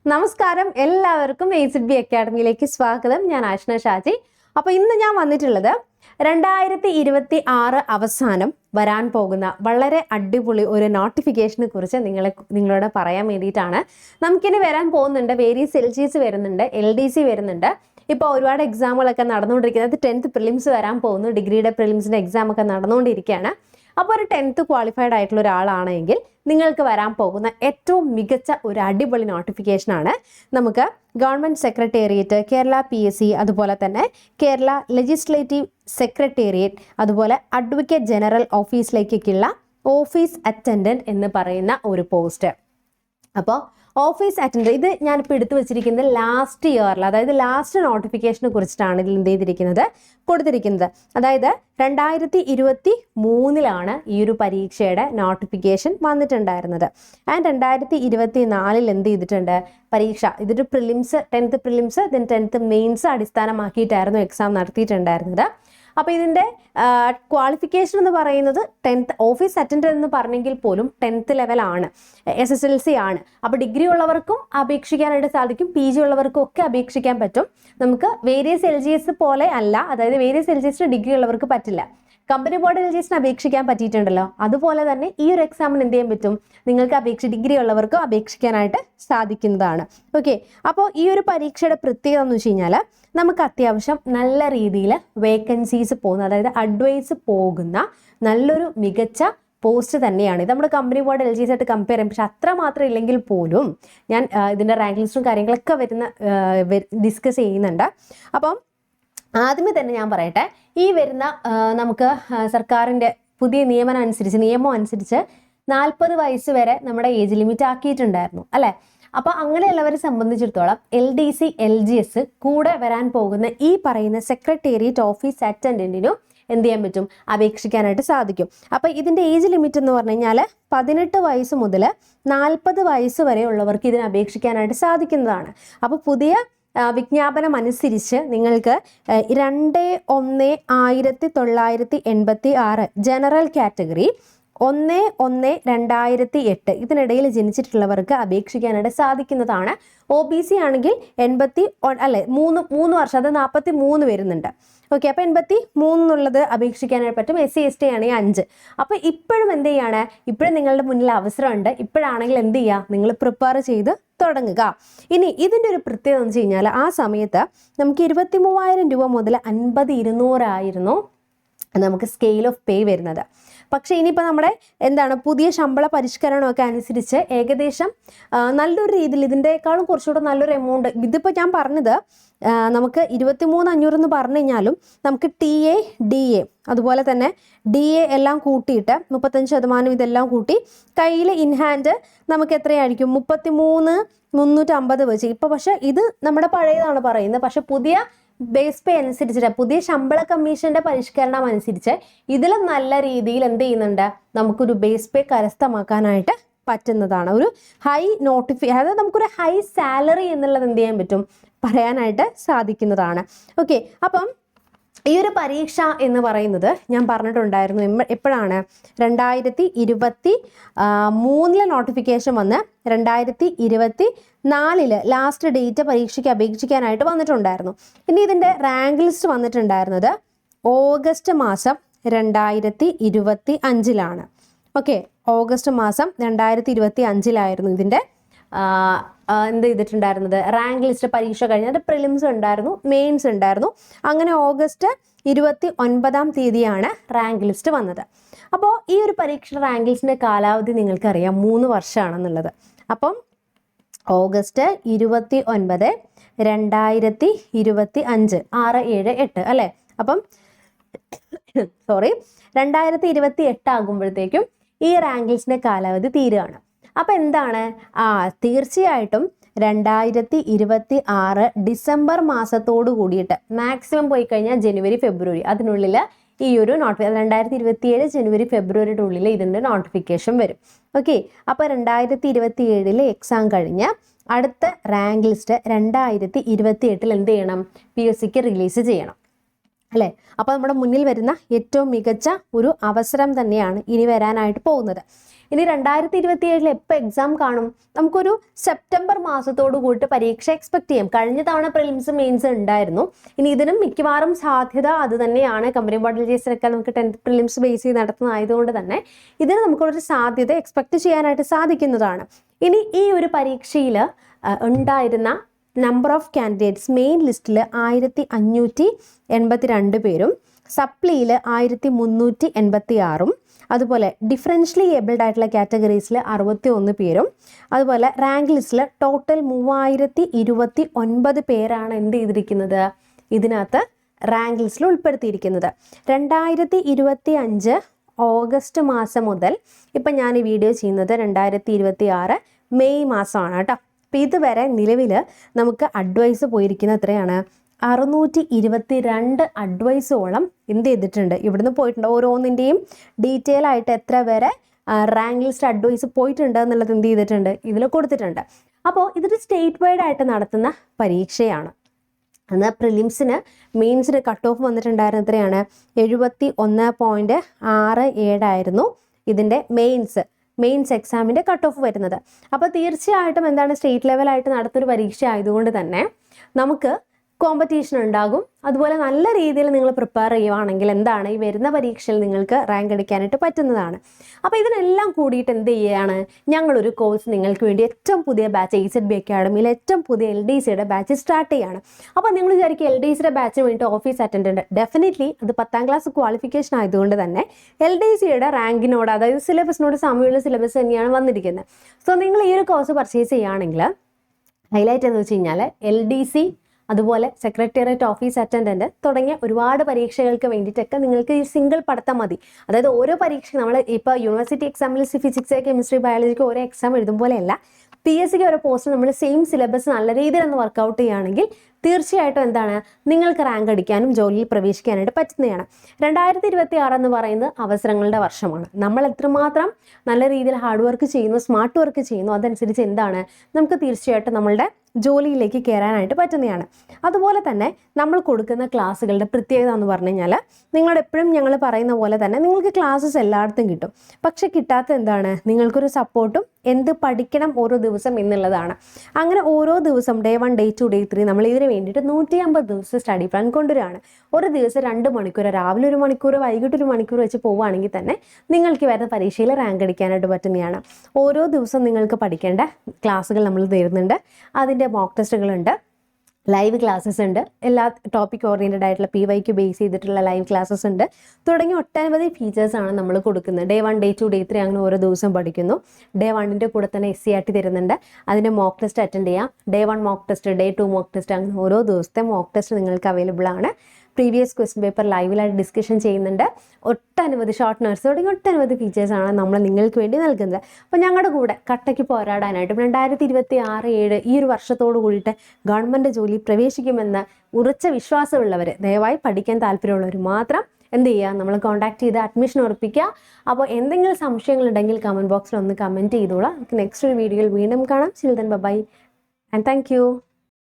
നമസ്കാരം, എല്ലാവർക്കും AZB അക്കാഡമിയിലേക്ക് സ്വാഗതം. ഞാൻ ആഷ്ന ഷാജി. അപ്പോൾ ഇന്ന് ഞാൻ വന്നിട്ടുള്ളത് 2026 അവസാനം വരാൻ പോകുന്ന വളരെ അടിപൊളി ഒരു നോട്ടിഫിക്കേഷനെ കുറിച്ച് നിങ്ങളോട് പറയാൻ വേണ്ടിയിട്ടാണ്. നമുക്കിനി വരാൻ പോകുന്നുണ്ട്, വേരിയസ് LGS വരുന്നുണ്ട്, LDC വരുന്നുണ്ട്. ഇപ്പോൾ ഒരുപാട് എക്സാമുകളൊക്കെ നടന്നുകൊണ്ടിരിക്കുന്നത്. 10th പ്രിലിംസ് വരാൻ പോകുന്നു, ഡിഗ്രിയുടെ പ്രിലിംസിൻ്റെ എക്സാം ഒക്കെ നടന്നുകൊണ്ടിരിക്കുകയാണ്. അപ്പോൾ ഒരു 10th ക്വാളിഫൈഡ് ആയിട്ടുള്ള ഒരാളാണെങ്കിൽ നിങ്ങൾക്ക് വരാൻ പോകുന്ന ഏറ്റവും മികച്ച ഒരു അടിപൊളി നോട്ടിഫിക്കേഷനാണ്. നമുക്ക് ഗവൺമെൻറ് സെക്രട്ടേറിയറ്റ്, കേരള PSC, അതുപോലെ തന്നെ കേരള ലെജിസ്ലേറ്റീവ് സെക്രട്ടേറിയറ്റ്, അതുപോലെ അഡ്വക്കേറ്റ് ജനറൽ ഓഫീസിലേക്കുള്ള ഓഫീസ് അറ്റൻഡൻറ്റ് എന്ന് പറയുന്ന ഒരു പോസ്റ്റ്. അപ്പോൾ ഓഫീസ് അറ്റൻഡൻറ്റ് ഇത് ഞാനിപ്പോൾ എടുത്തു വെച്ചിരിക്കുന്നത് ലാസ്റ്റ് ഇയറിൽ, അതായത് ലാസ്റ്റ് നോട്ടിഫിക്കേഷനെ കുറിച്ചിട്ടാണ് ഇതിൽ എന്ത് ചെയ്തിരിക്കുന്നത്, കൊടുത്തിരിക്കുന്നത്. അതായത് 2023 ഈ ഒരു പരീക്ഷയുടെ നോട്ടിഫിക്കേഷൻ വന്നിട്ടുണ്ടായിരുന്നത്. ആൻഡ് 2024 എന്ത് ചെയ്തിട്ടുണ്ട് പരീക്ഷ, ഇതൊരു prelims, 10th prelims, 10th mains അടിസ്ഥാനമാക്കിയിട്ടായിരുന്നു എക്സാം നടത്തിയിട്ടുണ്ടായിരുന്നത്. അപ്പോൾ ഇതിൻ്റെ ക്വാളിഫിക്കേഷൻ എന്ന് പറയുന്നത് 10th ഓഫീസ് അറ്റൻഡൻറ്റ് എന്ന് പറഞ്ഞെങ്കിൽ പോലും 10th ലെവലാണ്, SSLC ആണ്. അപ്പോൾ ഡിഗ്രി ഉള്ളവർക്കും അപേക്ഷിക്കാനായിട്ട് സാധിക്കും, PG ഉള്ളവർക്കും ഒക്കെ അപേക്ഷിക്കാൻ പറ്റും. നമുക്ക് വേരിയസ് LGS പോലെ അല്ല, അതായത് വേരിയസ് LGS ഡിഗ്രി ഉള്ളവർക്ക് പറ്റില്ല. കമ്പനി ബോർഡ് LGSന് അപേക്ഷിക്കാൻ പറ്റിയിട്ടുണ്ടല്ലോ, അതുപോലെ തന്നെ ഈ ഒരു എക്സാമിന് എന്ത് ചെയ്യാൻ പറ്റും, നിങ്ങൾക്ക് ഡിഗ്രി ഉള്ളവർക്ക് അപേക്ഷിക്കാനായിട്ട് സാധിക്കുന്നതാണ്. ഓക്കെ, അപ്പോൾ ഈ ഒരു പരീക്ഷയുടെ പ്രത്യേകത എന്ന് വെച്ച് കഴിഞ്ഞാൽ നമുക്ക് അത്യാവശ്യം നല്ല രീതിയിൽ വേക്കൻസീസ് പോകുന്ന, അതായത് അഡ്വൈസ് പോകുന്ന നല്ലൊരു മികച്ച പോസ്റ്റ് തന്നെയാണ്. ഇത് നമ്മുടെ കമ്പനി ബോർഡ് LGS ആയിട്ട് കമ്പയർ ചെയ്യും. പക്ഷെ അത്ര മാത്രം ഇല്ലെങ്കിൽ പോലും ഞാൻ ഇതിൻ്റെ റാങ്ക് ലിസ്റ്റും കാര്യങ്ങളൊക്കെ ഡിസ്കസ് ചെയ്യുന്നുണ്ട്. അപ്പം ആദ്യമേ തന്നെ ഞാൻ പറയട്ടെ, ഈ വരുന്ന നമുക്ക് സർക്കാരിൻ്റെ പുതിയ നിയമം അനുസരിച്ച് 40 വയസ്സ് വരെ നമ്മുടെ ഏജ് ലിമിറ്റ് ആക്കിയിട്ടുണ്ടായിരുന്നു അല്ലേ. അപ്പോൾ അങ്ങനെയുള്ളവരെ സംബന്ധിച്ചിടത്തോളം LDC LGS കൂടെ വരാൻ പോകുന്ന ഈ പറയുന്ന സെക്രട്ടേറിയറ്റ് ഓഫീസ് അറ്റൻഡൻറ്റിനും എന്ത് ചെയ്യാൻ പറ്റും, അപേക്ഷിക്കാനായിട്ട് സാധിക്കും. അപ്പോൾ ഇതിൻ്റെ ഏജ് ലിമിറ്റ് എന്ന് പറഞ്ഞു കഴിഞ്ഞാൽ 18 വയസ്സ് മുതൽ 40 വയസ്സ് വരെ ഉള്ളവർക്ക് ഇതിന് അപേക്ഷിക്കാനായിട്ട് സാധിക്കുന്നതാണ്. അപ്പോൾ പുതിയ വിജ്ഞാപനം അനുസരിച്ച് നിങ്ങൾക്ക് 2/1/1986 ജനറൽ കാറ്റഗറി, 1/1/2008 ഇതിനിടയിൽ ജനിച്ചിട്ടുള്ളവർക്ക് അപേക്ഷിക്കാനായിട്ട് സാധിക്കുന്നതാണ്. OBC ആണെങ്കിൽ 3 വർഷം, അത് 43 വരുന്നുണ്ട്. ഓക്കെ, അപ്പോൾ 83 എന്നുള്ളത് അപേക്ഷിക്കാനായിട്ട് പറ്റും. SC ST ആണെങ്കിൽ 5. അപ്പോൾ ഇപ്പോഴും എന്ത് ചെയ്യാണ്, ഇപ്പോഴും നിങ്ങളുടെ മുന്നിൽ അവസരമുണ്ട്. ഇപ്പോഴാണെങ്കിൽ എന്ത് ചെയ്യുക, നിങ്ങൾ പ്രിപ്പയർ ചെയ്ത് തുടങ്ങുക. ഇനി ഇതിൻ്റെ ഒരു പ്രത്യേകത എന്ന് വെച്ച് കഴിഞ്ഞാൽ ആ സമയത്ത് നമുക്ക് 23,000 രൂപ മുതൽ 50,200 ആയിരുന്നു നമുക്ക് സ്കെയിൽ ഓഫ് പേ വരുന്നത്. പക്ഷേ ഇനിയിപ്പോൾ നമ്മുടെ പുതിയ ശമ്പള പരിഷ്കരണമൊക്കെ അനുസരിച്ച് ഏകദേശം നല്ലൊരു രീതിയിൽ ഇതിൻ്റെക്കാളും കുറച്ചുകൂടെ നല്ലൊരു എമൗണ്ട്, ഇതിപ്പോൾ ഞാൻ പറഞ്ഞത് നമുക്ക് 23,500 എന്ന് പറഞ്ഞു കഴിഞ്ഞാലും നമുക്ക് TA DA അതുപോലെ തന്നെ DA എല്ലാം കൂട്ടിയിട്ട് 35% ഇതെല്ലാം കൂട്ടി കയ്യിൽ ഇൻ ഹാൻഡ് നമുക്ക് എത്രയായിരിക്കും, 33,350 വെച്ച്. ഇപ്പോൾ പക്ഷേ ഇത് നമ്മുടെ പഴയതാണ് പറയുന്നത്. പക്ഷെ പുതിയ ബേസ് പേ അനുസരിച്ചിട്ട്, പുതിയ ശമ്പള കമ്മീഷന്റെ പരിഷ്കരണം അനുസരിച്ച് ഇതിലും നല്ല രീതിയിൽ എന്ത് ചെയ്യുന്നുണ്ട്, നമുക്കൊരു ബേസ് പേ കരസ്ഥമാക്കാനായിട്ട് പറ്റുന്നതാണ്. ഒരു ഹൈ അതായത് നമുക്കൊരു ഹൈ സാലറി എന്നുള്ളത് എന്ത് ചെയ്യാൻ പറ്റും, പറയാനായിട്ട് സാധിക്കുന്നതാണ്. ഓക്കെ, അപ്പം ഈ ഒരു പരീക്ഷ എന്ന് പറയുന്നത് ഞാൻ പറഞ്ഞിട്ടുണ്ടായിരുന്നു എപ്പോഴാണ്, 2023 നോട്ടിഫിക്കേഷൻ വന്ന് 2024 ലാസ്റ്റ് ഡേറ്റ് പരീക്ഷയ്ക്ക് അപേക്ഷിക്കാനായിട്ട് വന്നിട്ടുണ്ടായിരുന്നു. ഇനി ഇതിൻ്റെ റാങ്ക് ലിസ്റ്റ് വന്നിട്ടുണ്ടായിരുന്നത് ഓഗസ്റ്റ് മാസം 2025 ഓക്കെ, ഓഗസ്റ്റ് മാസം 2025 ഇതിൻ്റെ എന്ത് ചെയ്തിട്ടുണ്ടായിരുന്നത്, റാങ്ക് ലിസ്റ്റ് പരീക്ഷ കഴിഞ്ഞാൽ പ്രിലിംസ് ഉണ്ടായിരുന്നു, മെയിൻസ് ഉണ്ടായിരുന്നു. അങ്ങനെ ഓഗസ്റ്റ് 29 റാങ്ക് ലിസ്റ്റ് വന്നത്. അപ്പോൾ ഈ ഒരു പരീക്ഷയുടെ റാങ്ക് ലിസ്റ്റിൻ്റെ കാലാവധി നിങ്ങൾക്കറിയാം 3 വർഷമാണെന്നുള്ളത്. അപ്പം ഓഗസ്റ്റ് 29, 2025, 6, 7, 8 അല്ലേ. അപ്പം 2028 ആകുമ്പോഴത്തേക്കും ഈ റാങ്ക് ലിസ്റ്റിൻ്റെ കാലാവധി തീരുകയാണ്. അപ്പം തീർച്ചയായിട്ടും 2026 ഡിസംബർ മാസത്തോട് കൂടിയിട്ട്, മാക്സിമം പോയി കഴിഞ്ഞാൽ ജനുവരി ഫെബ്രുവരി, അതിനുള്ളിൽ ഈ ഒരു 2027 ജനുവരി ഫെബ്രുവരിയുടെ ഉള്ളിൽ ഇതിൻ്റെ നോട്ടിഫിക്കേഷൻ വരും. ഓക്കെ, അപ്പോൾ 2027 എക്സാം കഴിഞ്ഞ് അടുത്ത റാങ്ക് ലിസ്റ്റ് 2028 എന്ത് ചെയ്യണം, PSCക്ക് റിലീസ് ചെയ്യണം അല്ലേ. അപ്പോൾ നമ്മുടെ മുന്നിൽ വരുന്ന ഏറ്റവും മികച്ച ഒരു അവസരം തന്നെയാണ് ഇനി വരാനായിട്ട് പോകുന്നത്. ഇനി 2027 എപ്പോൾ എക്സാം കാണും? നമുക്കൊരു സെപ്റ്റംബർ മാസത്തോട് കൂടിയിട്ട് പരീക്ഷ എക്സ്പെക്ട് ചെയ്യാം. കഴിഞ്ഞ തവണ പ്രിലിംസ് മെയിൻസ് ഉണ്ടായിരുന്നു. ഇനി ഇതിനും മിക്കവാറും സാധ്യത അത് തന്നെയാണ്. കമ്പനി ബോർഡ് ലിസ്റ്റൊക്കെ നമുക്ക് 10th പ്രിലിംസ് ബേസ് ചെയ്ത് നടത്തുന്നതായതുകൊണ്ട് തന്നെ ഇതിന് നമുക്കൊരു സാധ്യത എക്സ്പെക്ട് ചെയ്യാനായിട്ട് സാധിക്കുന്നതാണ്. ഇനി ഈ ഒരു പരീക്ഷയിൽ ഉണ്ടായിരുന്ന നമ്പർ ഓഫ് കാൻഡിഡേറ്റ്സ് മെയിൻ ലിസ്റ്റിൽ 1582 പേരും സപ്ലിയിൽ 1386 അതുപോലെ ഡിഫറൻഷ്യലി ഏബിൾഡ് ആയിട്ടുള്ള കാറ്റഗറീസിൽ 61 പേരും അതുപോലെ റാങ്ക് ലിസ്റ്റിൽ ടോട്ടൽ 3029 പേരാണ് എന്ത് ചെയ്തിരിക്കുന്നത്, ഇതിനകത്ത് റാങ്ക് ലിസ്റ്റിൽ ഉൾപ്പെടുത്തിയിരിക്കുന്നത്. 2025 ഓഗസ്റ്റ് മാസം മുതൽ ഇപ്പം ഞാൻ ഈ വീഡിയോ ചെയ്യുന്നത് 2026 മെയ് മാസമാണ് കേട്ടോ. അപ്പം ഇതുവരെ നിലവിൽ നമുക്ക് അഡ്വൈസ് പോയിരിക്കുന്ന എത്രയാണ്? 622 അഡ്വൈസോളം എന്ത് ചെയ്തിട്ടുണ്ട്, ഇവിടുന്ന് പോയിട്ടുണ്ട്. ഓരോന്നിൻ്റെയും ഡീറ്റെയിൽ ആയിട്ട് എത്ര വരെ റാങ്ക് ലിസ്റ്റ് അഡ്വൈസ് പോയിട്ടുണ്ട് എന്നുള്ളത് എന്ത് ചെയ്തിട്ടുണ്ട്, ഇതിൽ കൊടുത്തിട്ടുണ്ട്. അപ്പോൾ ഇതൊരു സ്റ്റേറ്റ് വൈഡ് ആയിട്ട് നടത്തുന്ന പരീക്ഷയാണ്. എന്നാൽ പ്രിലിംസിന് മെയിൻസിന് കട്ട് ഓഫ് വന്നിട്ടുണ്ടായിരുന്ന എത്രയാണ്? 71.67 ആയിരുന്നു ഇതിൻ്റെ മെയിൻസ് എക്സാമിൻ്റെ കട്ട് ഓഫ് വരുന്നത്. അപ്പോൾ തീർച്ചയായിട്ടും എന്താണ്, സ്റ്റേറ്റ് ലെവലായിട്ട് നടത്തുന്നൊരു പരീക്ഷ ആയതുകൊണ്ട് തന്നെ നമുക്ക് കോമ്പറ്റീഷൻ ഉണ്ടാകും. അതുപോലെ നല്ല രീതിയിൽ നിങ്ങൾ പ്രിപ്പയർ ചെയ്യുവാണെങ്കിൽ എന്താണ്, ഈ വരുന്ന പരീക്ഷയിൽ നിങ്ങൾക്ക് റാങ്ക് അടിക്കാനായിട്ട് പറ്റുന്നതാണ്. അപ്പോൾ ഇതിനെല്ലാം കൂടിയിട്ട് എന്ത് ചെയ്യുകയാണ്, ഞങ്ങളൊരു കോഴ്സ് നിങ്ങൾക്ക് വേണ്ടി ഏറ്റവും പുതിയ ബാച്ച് AZB അക്കാഡമിയിൽ ഏറ്റവും പുതിയ LDCയുടെ ബാച്ച് സ്റ്റാർട്ട് ചെയ്യുകയാണ്. അപ്പോൾ നിങ്ങൾ വിചാരിക്കും LDCയുടെ ബാച്ചിന് വേണ്ടിയിട്ട് ഓഫീസ് അറ്റൻഡൻറ്റ്, ഡെഫിനറ്റ്ലി അത് 10ാം ക്ലാസ് ക്വാളിഫിക്കേഷൻ ആയതുകൊണ്ട് തന്നെ LDCയുടെ റാങ്കിനോട്, അതായത് സിലബസിനോട് സമയമുള്ള സിലബസ് തന്നെയാണ് വന്നിരിക്കുന്നത്. സോ നിങ്ങൾ ഈ ഒരു കോഴ്സ് പർച്ചേസ് ചെയ്യുകയാണെങ്കിൽ ഹൈലൈറ്റ് എന്ന് വെച്ച് കഴിഞ്ഞാൽ LDC അതുപോലെ സെക്രട്ടേറിയറ്റ് ഓഫീസ് അറ്റൻഡൻറ്റ് തുടങ്ങിയ ഒരുപാട് പരീക്ഷകൾക്ക് വേണ്ടിയിട്ടൊക്കെ നിങ്ങൾക്ക് ഈ സിംഗിൾ പഠിത്തം മതി. അതായത് ഓരോ പരീക്ഷ നമ്മൾ ഇപ്പോൾ യൂണിവേഴ്സിറ്റി എക്സാമിൽ ഫിസിക്സ്, കെമിസ്ട്രി, ബയോളജിക്ക് ഓരോ എക്സാം എഴുതും പോലെയല്ല, PSCക്ക് ഓരോ പോസ്റ്റ് നമ്മൾ സെയിം സിലബസ് നല്ല രീതിയിൽ ഒന്ന് വർക്കൗട്ട് ചെയ്യുകയാണെങ്കിൽ തീർച്ചയായിട്ടും എന്താണ്, നിങ്ങൾക്ക് റാങ്ക് അടിക്കാനും ജോലിയിൽ പ്രവേശിക്കാനായിട്ട് പറ്റുന്നതാണ്. 2026 എന്ന് പറയുന്നത് അവസരങ്ങളുടെ വർഷമാണ്. നമ്മൾ എത്രമാത്രം നല്ല രീതിയിൽ ഹാർഡ് വർക്ക് ചെയ്യുന്നു, സ്മാർട്ട് വർക്ക് ചെയ്യുന്നു, അതനുസരിച്ച് എന്താണ് നമുക്ക് തീർച്ചയായിട്ടും നമ്മളുടെ ജോലിയിലേക്ക് കയറാനായിട്ട് പറ്റുന്നതാണ്. അതുപോലെ തന്നെ നമ്മൾ കൊടുക്കുന്ന ക്ലാസ്സുകളുടെ പ്രത്യേകത എന്ന് പറഞ്ഞു കഴിഞ്ഞാൽ, നിങ്ങളെപ്പോഴും ഞങ്ങൾ പറയുന്ന പോലെ തന്നെ നിങ്ങൾക്ക് ക്ലാസ്സസ് എല്ലായിടത്തും കിട്ടും. പക്ഷെ കിട്ടാത്ത എന്താണ്, നിങ്ങൾക്കൊരു സപ്പോർട്ടും എന്ത് പഠിക്കണം ഓരോ ദിവസം എന്നുള്ളതാണ്. അങ്ങനെ ഓരോ ദിവസം Day 1, Day 2, Day 3 നമ്മൾ ഇതിന് വേണ്ടിയിട്ട് 150 ദിവസം സ്റ്റഡി പ്ലാൻ കൊണ്ടുവരികയാണ്. ഒരു ദിവസം 2 മണിക്കൂർ, രാവിലെ 1 മണിക്കൂർ, വൈകിട്ട് 1 മണിക്കൂർ വെച്ച് പോവുകയാണെങ്കിൽ തന്നെ നിങ്ങൾക്ക് വരുന്ന പരീക്ഷയിൽ റാങ്ക് അടിക്കാനായിട്ട് പറ്റുന്നതാണ്. ഓരോ ദിവസം നിങ്ങൾക്ക് പഠിക്കേണ്ട ക്ലാസ്സുകൾ നമ്മൾ തരുന്നുണ്ട്. അതിൻ്റെ മോക്ക് ടെസ്റ്റുകളുണ്ട്, ലൈവ് ക്ലാസ്സസ് ഉണ്ട്, എല്ലാ ടോപ്പിക് ഓറിയൻറ്റഡ് ആയിട്ടുള്ള PYQ ബേസ് ചെയ്തിട്ടുള്ള ലൈവ് ക്ലാസ്സസ് ഉണ്ട്, തുടങ്ങി ഒട്ടനവധി ഫീച്ചേഴ്സാണ് നമ്മൾ കൊടുക്കുന്നത്. Day 1, Day 2, Day 3 അങ്ങനെ ഓരോ ദിവസം പഠിക്കുന്നു. Day 1ൻ്റെ കൂടെ തന്നെ SCRT തരുന്നുണ്ട്, അതിൻ്റെ മോക്ക് ടെസ്റ്റ് അറ്റൻഡ് ചെയ്യാം. Day 1 mock test, Day 2 mock test, അങ്ങനെ ഓരോ ദിവസത്തെ മോക്ക് ടെസ്റ്റ് നിങ്ങൾക്ക് അവൈലബിൾ ആണ്. പ്രീവിയസ് ക്വസ്റ്റ്യൻ പേപ്പർ ലൈവിലായിട്ട് ഡിസ്കഷൻ ചെയ്യുന്നുണ്ട്. ഒട്ടനവധി ഷോർട്ട് നോട്ട്സ് തുടങ്ങി ഒട്ടനവധി ഫീച്ചേഴ്സാണ് നമ്മൾ നിങ്ങൾക്ക് വേണ്ടി നൽകുന്നത്. അപ്പോൾ ഞങ്ങളുടെ കൂടെ കട്ടയ്ക്ക് പോരാടാനായിട്ട് 2026-7 ഈ ഒരു വർഷത്തോട് കൂടിയിട്ട് ഗവൺമെൻറ് ജോലി പ്രവേശിക്കുമെന്ന് ഉറച്ച വിശ്വാസമുള്ളവർ, ദയവായി പഠിക്കാൻ താല്പര്യമുള്ളവർ മാത്രം എന്ത് ചെയ്യുക, നമ്മൾ കോൺടാക്ട് ചെയ്ത് അഡ്മിഷൻ ഉറപ്പിക്കുക. അപ്പോൾ എന്തെങ്കിലും സംശയങ്ങളുണ്ടെങ്കിൽ കമൻറ്റ് ബോക്സിൽ ഒന്ന് കമൻറ്റ് ചെയ്തോളാം. നമുക്ക് നെക്സ്റ്റ് ഒരു വീഡിയോയിൽ വീണ്ടും കാണാം. Children bye and thank U.